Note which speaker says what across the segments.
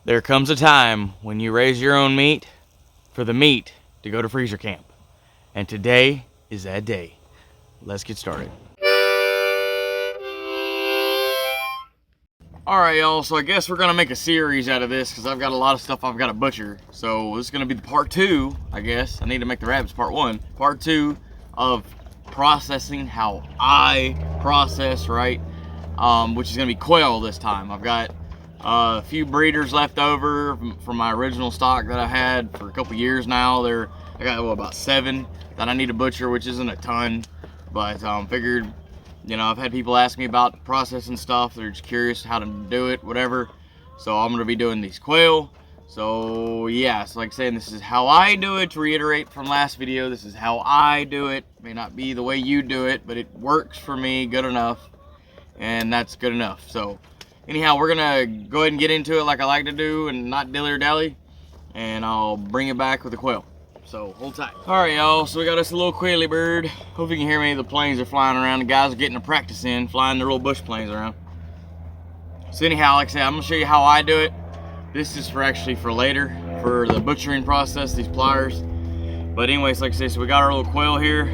Speaker 1: There comes a time when you raise your own meat for the meat to go to freezer camp. And today is that day. Let's get started. Alright, y'all, so I guess we're gonna make a series out of this because I've got a lot of stuff I've got to butcher. So this is gonna be the part 2, I guess. I need to make the rabbits part 1. Part 2 of processing how I process, right? Which is gonna be quail this time. I've got a few breeders left over from my original stock that I had for a couple years now. I got about 7 that I need to butcher, which isn't a ton, but figured, you know, I've had people ask me about processing stuff. They're just curious how to do it, whatever. So I'm gonna be doing these quail. So yeah, so like saying, this is how I do it. To reiterate from last video, this is how I do it. May not be the way you do it, but it works for me good enough, and that's good enough. So anyhow, we're gonna go ahead and get into it like I like to do and not dilly or dally, and I'll bring it back with the quail. So hold tight. All right, y'all, so we got us a little quaily bird. Hope you can hear me. The planes are flying around. The guys are getting a practice in, flying their little bush planes around. So anyhow, like I said, I'm gonna show you how I do it. This is actually for later, for the butchering process, these pliers. But anyways, like I said, so we got our little quail here.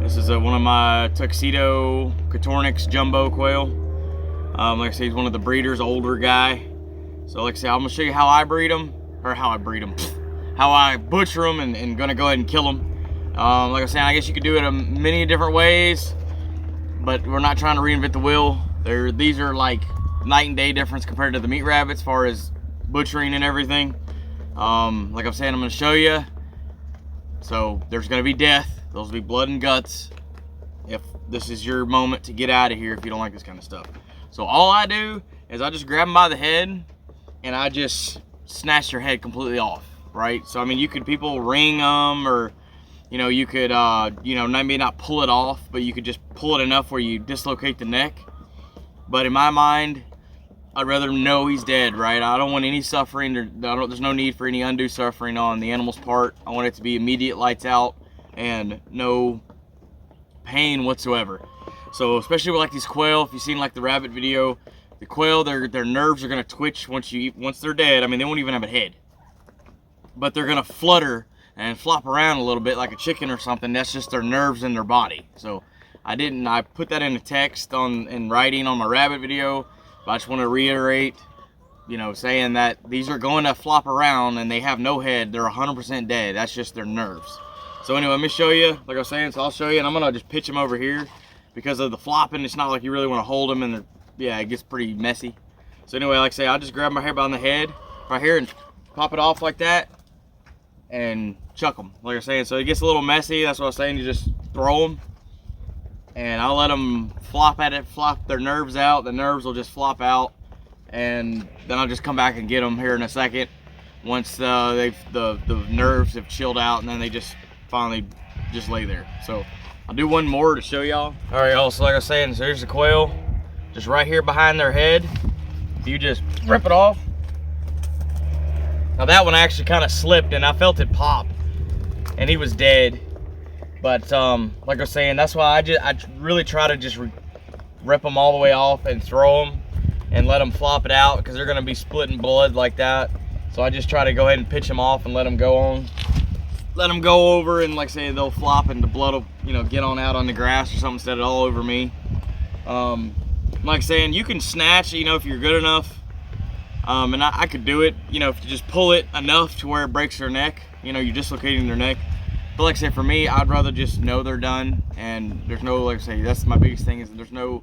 Speaker 1: This is one of my Tuxedo Cotornix jumbo quail. Like I said, he's one of the breeders, older guy. So like I said, I'm gonna show you how I breed them, or how I breed them, how I butcher them, and gonna go ahead and kill them. Like I said, I guess you could do it in many different ways, but we're not trying to reinvent the wheel. These are like night and day difference compared to the meat rabbits as far as butchering and everything. Like I'm saying, I'm gonna show you. So there's gonna be death. There'll be blood and guts. If this is your moment to get out of here, if you don't like this kind of stuff. So all I do is I just grab them by the head and I just snatch their head completely off, right? So I mean, people ring them, or you know, you could you know, maybe not pull it off, but you could just pull it enough where you dislocate the neck. But in my mind, I'd rather know he's dead, right? I don't want any suffering. There's no need for any undue suffering on the animal's part. I want it to be immediate lights out and no pain whatsoever. So especially with like these quail, if you've seen like the rabbit video, the quail, their nerves are gonna twitch once they're dead. I mean, they won't even have a head, but they're gonna flutter and flop around a little bit like a chicken or something. That's just their nerves in their body. So I put that in a text in writing on my rabbit video. But I just want to reiterate, you know, saying that these are going to flop around and they have no head. They're 100% dead. That's just their nerves. So anyway, let me show you, like I was saying, so I'll show you, and I'm gonna just pitch them over here because of the flopping. It's not like you really want to hold them, and yeah, it gets pretty messy. So anyway, like I say, I'll just grab my hair by the head right here and pop it off like that and chuck them, like I was saying. So it gets a little messy. That's what I was saying. You just throw them, and I'll let them flop their nerves out. The nerves will just flop out, and then I'll just come back and get them here in a second once the nerves have chilled out, and then they just finally just lay there. So I'll do one more to show y'all. All right, y'all, so like I was saying, so here's the quail, just right here behind their head. You just rip it off. Now that one actually kind of slipped, and I felt it pop, and he was dead. But like I was saying, that's why I really try to just rip them all the way off and throw them and let them flop it out, because they're going to be splitting blood like that. So I just try to go ahead and pitch them off and let them go on. Let them go over, and like I say, they'll flop and the blood will, you know, get on out on the grass or something instead of all over me. Like saying, you can snatch, you know, if you're good enough. And I could do it, you know, if you just pull it enough to where it breaks their neck. You know, you're dislocating their neck. But like I said, for me, I'd rather just know they're done, and there's no, like I say, that's my biggest thing, is that there's no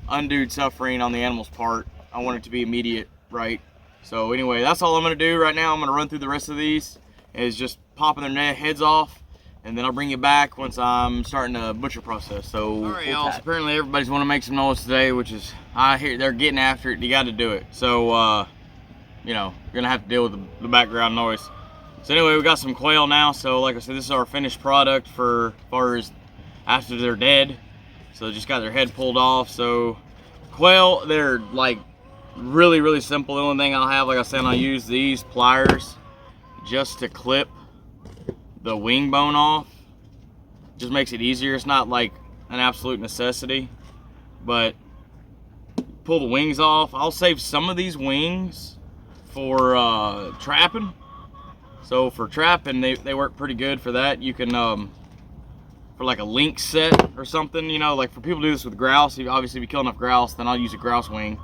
Speaker 1: undue suffering on the animal's part. I want it to be immediate, right? So anyway, that's all I'm gonna do right now. I'm gonna run through the rest of these, is just popping their heads off, and then I'll bring you back once I'm starting the butcher process. So all right, y'all, so apparently everybody's want to make some noise today, which is, I hear they're getting after it. You got to do it. So you know, you're gonna have to deal with the background noise. So anyway, we got some quail now. So like I said, this is our finished product for as far as after they're dead. So they just got their head pulled off. So quail, they're like really simple. The only thing I'll have, like I said, I'll use these pliers just to clip the wing bone off. Just makes it easier. It's not like an absolute necessity, but pull the wings off. I'll save some of these wings for trapping. So for trapping, they work pretty good for that. You can for like a lynx set or something, you know, like for people to do this with grouse. Obviously, if you kill enough grouse, then I'll use a grouse wing.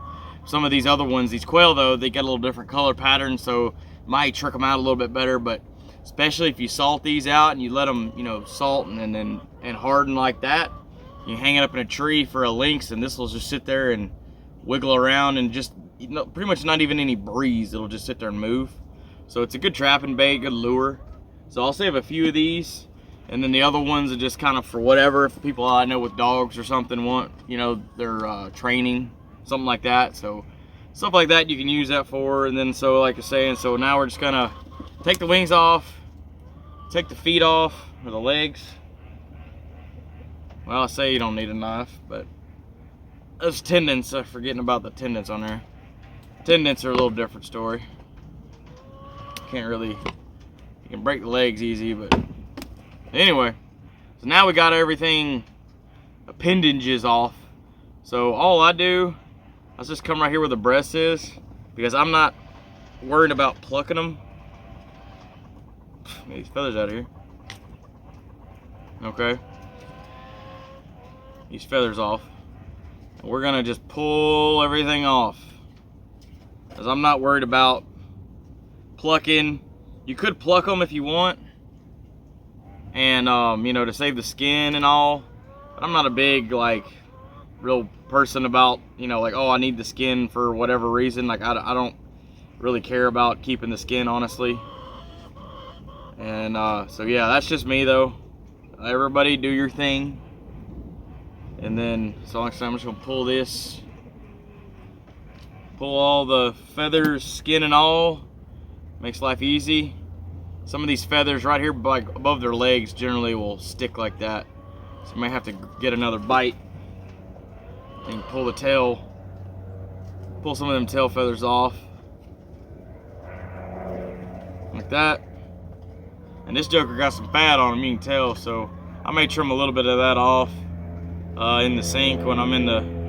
Speaker 1: Some of these other ones, these quail though, they get a little different color pattern, so might trick them out a little bit better. But especially if you salt these out and you let them, you know, salt and harden like that, you hang it up in a tree for a lynx, and this will just sit there and wiggle around and just, you know, pretty much not even any breeze. It'll just sit there and move. So it's a good trapping bait, good lure. So I'll save a few of these, and then the other ones are just kind of for whatever. If people I know with dogs or something want, you know, their training, something like that. So stuff like that you can use that for. And then, so like I was saying, so now we're just gonna take the wings off, take the feet off, or the legs. Well, I say you don't need a knife, but those tendons, I'm forgetting about the tendons on there. Tendons are a little different story. Can't really, you can break the legs easy, but anyway. So now we got everything, appendages off. So all I do, let's just come right here where the breast is, because I'm not worried about plucking them. Get these feathers out of here. Okay. These feathers off. And we're gonna just pull everything off, because I'm not worried about plucking. You could pluck them if you want, and you know, to save the skin and all, but I'm not a big like real person about, you know, like, oh, I need the skin for whatever reason. Like I don't really care about keeping the skin, honestly. And so yeah, that's just me though. Everybody do your thing. And then, so like I said, I'm just gonna pull this, pull all the feathers, skin and all. Makes life easy. Some of these feathers right here, like above their legs, generally will stick like that. So you might have to get another bite and pull the tail, pull some of them tail feathers off, like that. And this joker got some fat on him, you can tell. So I may trim a little bit of that off in the sink when I'm in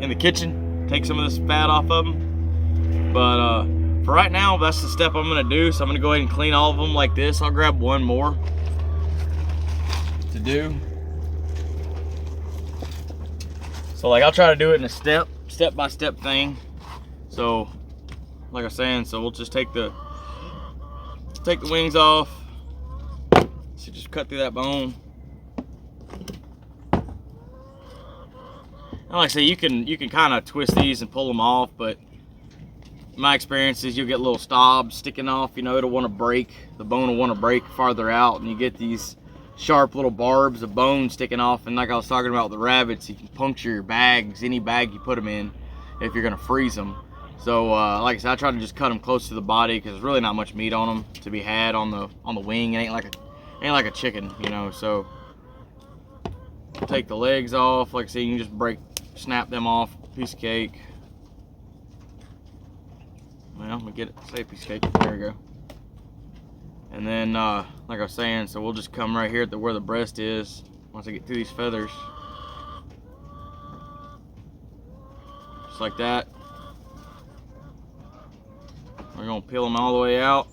Speaker 1: the kitchen. Take some of this fat off of them. But for right now, that's the step I'm gonna do. So I'm gonna go ahead and clean all of them like this. I'll grab one more to do. So like, I'll try to do it in a step-by-step thing. So like I was saying, so we'll just take the wings off. So just cut through that bone. And like I say, you can kind of twist these and pull them off, but my experience is you'll get little stobs sticking off. You know, it'll want to break. The bone will want to break farther out, and you get these sharp little barbs of bone sticking off. And like I was talking about with the rabbits, you can puncture your bags, any bag you put them in, if you're gonna freeze them. So like I said, I try to just cut them close to the body, because there's really not much meat on them to be had on the wing. It ain't like a chicken, you know. So take the legs off. Like I said, you can just snap them off. Piece of cake. Well, I'm gonna get it. Say piece of cake. There we go. And then, like I was saying, so we'll just come right here to where the breast is. Once I get through these feathers, just like that. We're gonna peel them all the way out.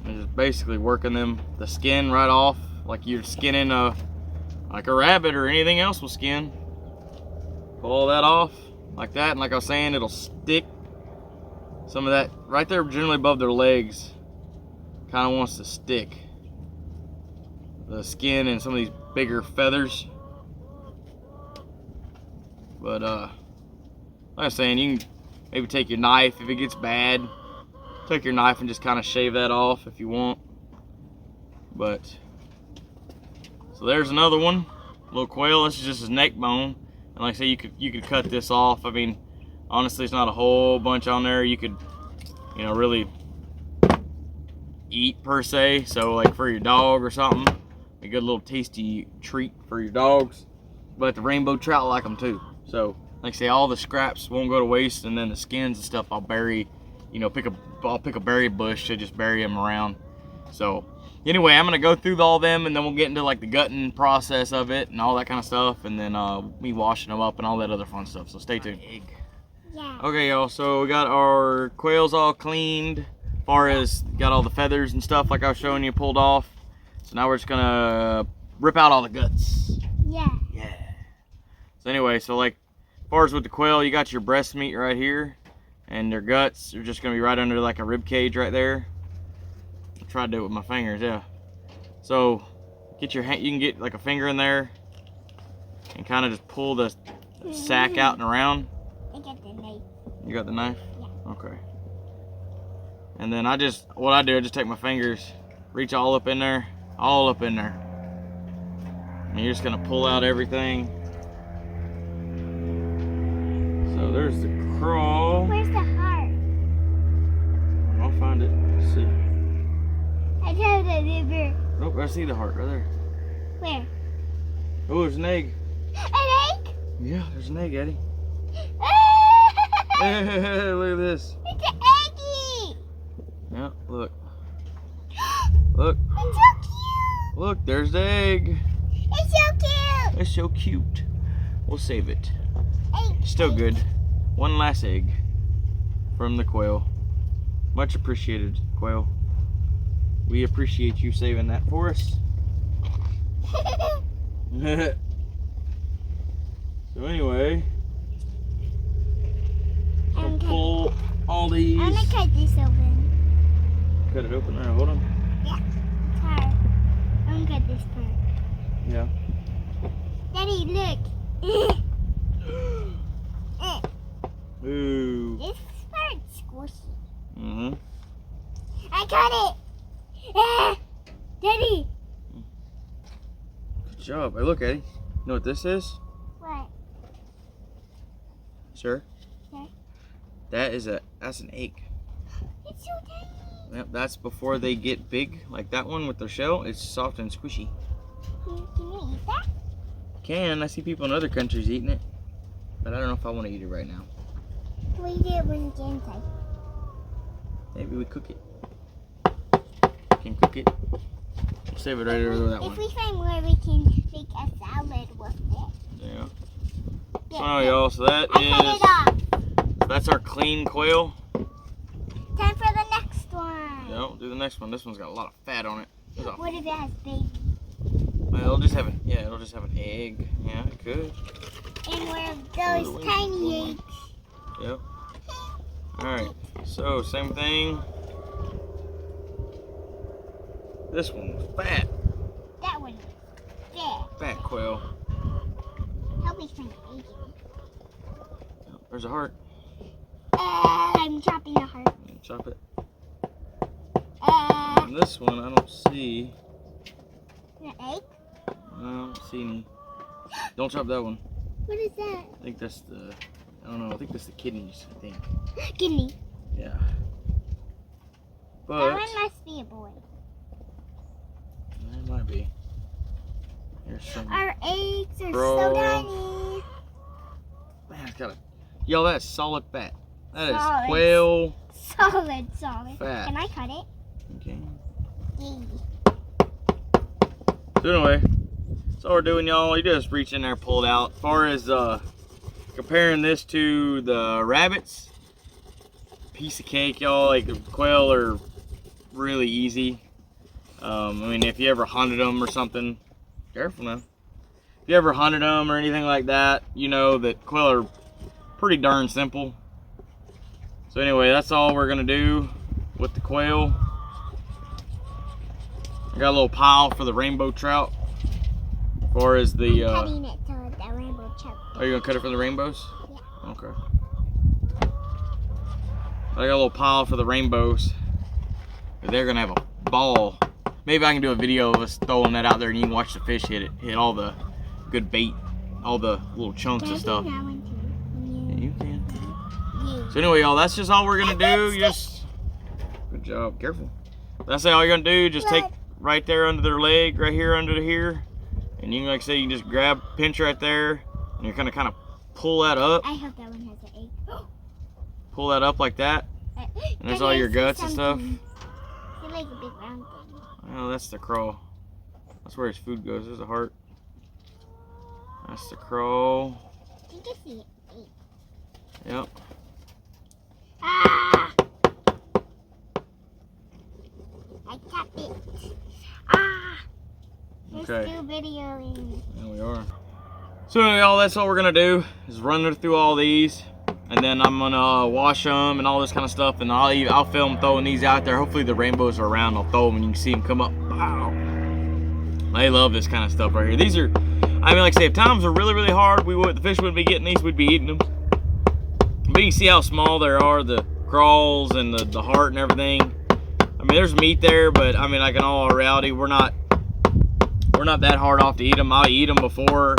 Speaker 1: And just basically working the skin right off, like you're skinning like a rabbit or anything else with skin. Pull all that off like that, and like I was saying, it'll stick. Some of that right there, generally above their legs, kind of wants to stick. The skin and some of these bigger feathers. But like I was saying, you can maybe take your knife if it gets bad. Take your knife and just kind of shave that off if you want. But so there's another one, little quail. This is just his neck bone. And like I say, you could cut this off. I mean, honestly, it's not a whole bunch on there. You could, you know, really eat per se. So like for your dog or something, a good little tasty treat for your dogs. But the rainbow trout like them too. So like I say, all the scraps won't go to waste, and then the skins and stuff I'll bury. You know, I'll pick a berry bush to just bury them around. So Anyway, I'm gonna go through all them, and then we'll get into like the gutting process of it and all that kind of stuff, and then me washing them up and all that other fun stuff. So stay tuned.
Speaker 2: Yeah.
Speaker 1: Okay, y'all. So we got our quails all cleaned, as far as got all the feathers and stuff like I was showing you pulled off. So now we're just gonna rip out all the guts.
Speaker 2: Yeah.
Speaker 1: Yeah. So anyway, so like as far as with the quail, you got your breast meat right here, and their guts are just gonna be right under like a rib cage right there. I'll try to do it with my fingers, yeah. So get your hand, you can get like a finger in there and kind of just pull the sack out and around.
Speaker 2: I got the knife.
Speaker 1: You got the knife?
Speaker 2: Yeah.
Speaker 1: Okay. And then I just take my fingers, reach all up in there, and you're just gonna pull out everything. So there's the crawl.
Speaker 2: Where's the heart?
Speaker 1: I'll find it. Let's see.
Speaker 2: I have the liver.
Speaker 1: Nope, I see the heart right there.
Speaker 2: Where?
Speaker 1: Oh, there's an egg.
Speaker 2: An egg?
Speaker 1: Yeah, there's an egg, Eddie.
Speaker 2: It's
Speaker 1: Look at this.
Speaker 2: an eggy.
Speaker 1: Yeah, look. Look.
Speaker 2: It's so cute.
Speaker 1: Look, there's the egg.
Speaker 2: It's so cute.
Speaker 1: It's so cute. We'll save it.
Speaker 2: Egg.
Speaker 1: Still good. One last egg from the quail. Much appreciated, quail. We appreciate you saving that for us. So anyway, I'll pull all these.
Speaker 2: I'm gonna cut this open.
Speaker 1: Cut it open. All right, hold on.
Speaker 2: Yeah, it's hard. I'm gonna cut this part.
Speaker 1: Yeah.
Speaker 2: Daddy, look.
Speaker 1: Ooh.
Speaker 2: This part's squishy.
Speaker 1: Mm-hmm.
Speaker 2: I cut it. Daddy.
Speaker 1: Good job. Hey, look, Eddie. You know what this is?
Speaker 2: What?
Speaker 1: Sir?
Speaker 2: Okay.
Speaker 1: That's an egg.
Speaker 2: It's so tiny.
Speaker 1: Yep, that's before they get big, like that one with their shell. It's soft and squishy.
Speaker 2: Can you eat that?
Speaker 1: I see people in other countries eating it, but I don't know if I want to eat it right now.
Speaker 2: We do it when it's inside.
Speaker 1: Maybe we cook it. Can cook it. We'll save it right over that one.
Speaker 2: If we find more, we can make a salad with it.
Speaker 1: Yeah.
Speaker 2: Yeah,
Speaker 1: So anyway, y'all, so that
Speaker 2: I cut it off.
Speaker 1: that's our clean quail.
Speaker 2: Time for the next one.
Speaker 1: Yeah, do the next one. This one's got a lot of fat on it.
Speaker 2: What if it has baby?
Speaker 1: Well, it'll just have an egg. Yeah, it could.
Speaker 2: And one of those tiny eggs.
Speaker 1: Yep. Alright, so same thing. This one was fat.
Speaker 2: That one is big.
Speaker 1: Fat quail.
Speaker 2: Help me find the egg.
Speaker 1: There's a heart.
Speaker 2: I'm chopping the heart.
Speaker 1: Chop it. And this one, I don't see.
Speaker 2: The egg?
Speaker 1: I don't see any. Don't chop that one.
Speaker 2: What is that?
Speaker 1: I think that's the. I don't know. I think that's the kidneys. I think.
Speaker 2: Kidney.
Speaker 1: Yeah.
Speaker 2: That
Speaker 1: But
Speaker 2: one must be a boy.
Speaker 1: it might be. Here's some.
Speaker 2: Our eggs are
Speaker 1: Bro.
Speaker 2: so tiny.
Speaker 1: Man, it's got a. Yo, that's solid fat. That is
Speaker 2: Solid.
Speaker 1: quail
Speaker 2: Solid.
Speaker 1: fat.
Speaker 2: Can I cut it?
Speaker 1: Okay.
Speaker 2: Yay.
Speaker 1: So anyway, that's all we're doing, y'all. You just reach in there, pull it out. As far as comparing this to the rabbits, piece of cake, y'all. Like the quail are really easy. I mean, if you ever hunted them or something, careful now. If you ever hunted them or anything like that, you know that quail are pretty darn simple. So anyway, that's all we're gonna do with the quail. I got a little pile for the rainbow trout. As far as the
Speaker 2: I'm cutting it to the rainbow trout.
Speaker 1: are you gonna cut it for the rainbows?
Speaker 2: Yeah.
Speaker 1: Okay. I got a little pile for the rainbows. They're gonna have a ball. Maybe I can do a video of us throwing that out there and you can watch the fish hit all the good bait, all the little chunks
Speaker 2: Can I
Speaker 1: and
Speaker 2: do
Speaker 1: stuff.
Speaker 2: that one too?
Speaker 1: Yeah, you can.
Speaker 2: Yeah.
Speaker 1: So anyway, y'all, that's just all we're gonna do. Just good job. Careful. That's all you're gonna do. Just take right there under their leg, right here under here, and you can, like I say, you can just grab, pinch right there, and you're gonna kind of pull that up.
Speaker 2: I hope that one has an egg.
Speaker 1: Pull that up like that, and there's all your guts and stuff.
Speaker 2: It's like a big round thing.
Speaker 1: Oh, that's the crow. That's where his food goes. There's a heart. That's the crow.
Speaker 2: You can see it.
Speaker 1: Yep.
Speaker 2: Ah! I tapped it. Ah! We're
Speaker 1: Okay.
Speaker 2: still videoing.
Speaker 1: There we are. So anyway, y'all, that's all we're gonna do is run through all these, and then I'm gonna wash them and all this kind of stuff, and I'll film throwing these out there. Hopefully the rainbows are around. I'll throw them and you can see them come up. Wow. They love this kind of stuff right here. These are, I mean, like I say, if times are really, really hard, the fish wouldn't be getting these. We'd be eating them. But you can see how small they are, the crawls and the heart and everything. I mean, there's meat there, but I mean, like in all reality, we're not that hard off to eat them. I'll eat them before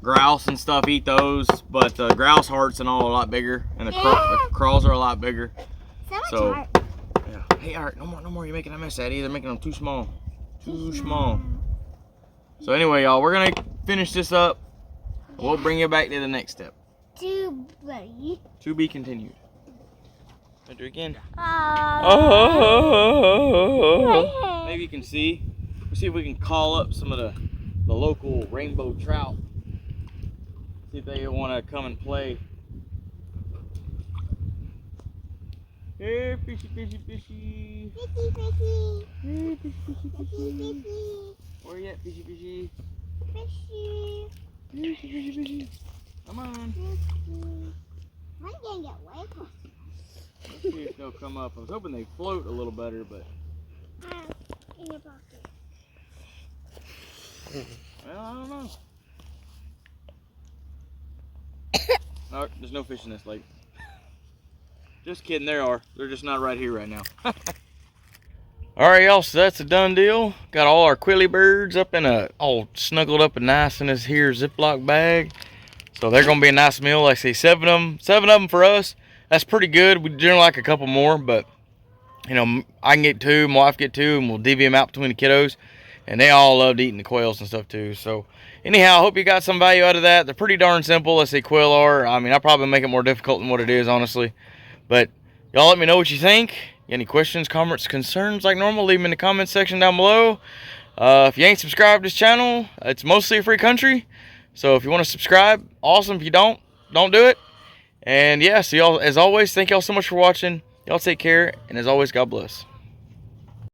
Speaker 1: grouse and stuff, eat those, but grouse hearts and all are a lot bigger, and the crawls are a lot bigger.
Speaker 2: So much heart.
Speaker 1: Yeah. Hey, Art, no more. You're making a mess, Eddie. They're making them too small. Too small. So anyway, y'all, we're gonna finish this up. We'll bring you back to the next step. To be continued. Do it again. Maybe you can see. We'll see if we can call up some of the local rainbow trout. See if they want to come and play. Hey, fishy, fishy, fishy.
Speaker 2: Fishy, fishy.
Speaker 1: Hey, fishy, fishy,
Speaker 2: Fishy,
Speaker 1: fishy.
Speaker 2: fishy.
Speaker 1: Where you at, fishy, fishy?
Speaker 2: Fishy.
Speaker 1: Fishy, fishy, fishy. Come on.
Speaker 2: Fishy. I'm gonna get way closer.
Speaker 1: Let's see if they'll come up. I was hoping they'd float a little better, but.
Speaker 2: In your pocket.
Speaker 1: Well, I don't know. Oh, there's no fish in this lake. Just kidding, there are. They're just not right here right now. Alright, y'all, so that's a done deal. Got all our quilly birds up in all snuggled up and nice in this here Ziploc bag. So they're gonna be a nice meal. Like I say, seven of them for us. That's pretty good. We generally like a couple more, but you know, I can get two, my wife get two, and we'll divvy them out between the kiddos. And they all loved eating the quails and stuff too. So anyhow, I hope you got some value out of that. They're pretty darn simple, as they quail are. I mean, I'll probably make it more difficult than what it is, honestly. But y'all let me know what you think. Any questions, comments, concerns, like normal, leave them in the comments section down below. If you ain't subscribed to this channel, it's mostly a free country. So if you want to subscribe, awesome. If you don't do it. And yeah, so y'all, as always, thank y'all so much for watching. Y'all take care, and as always, God bless.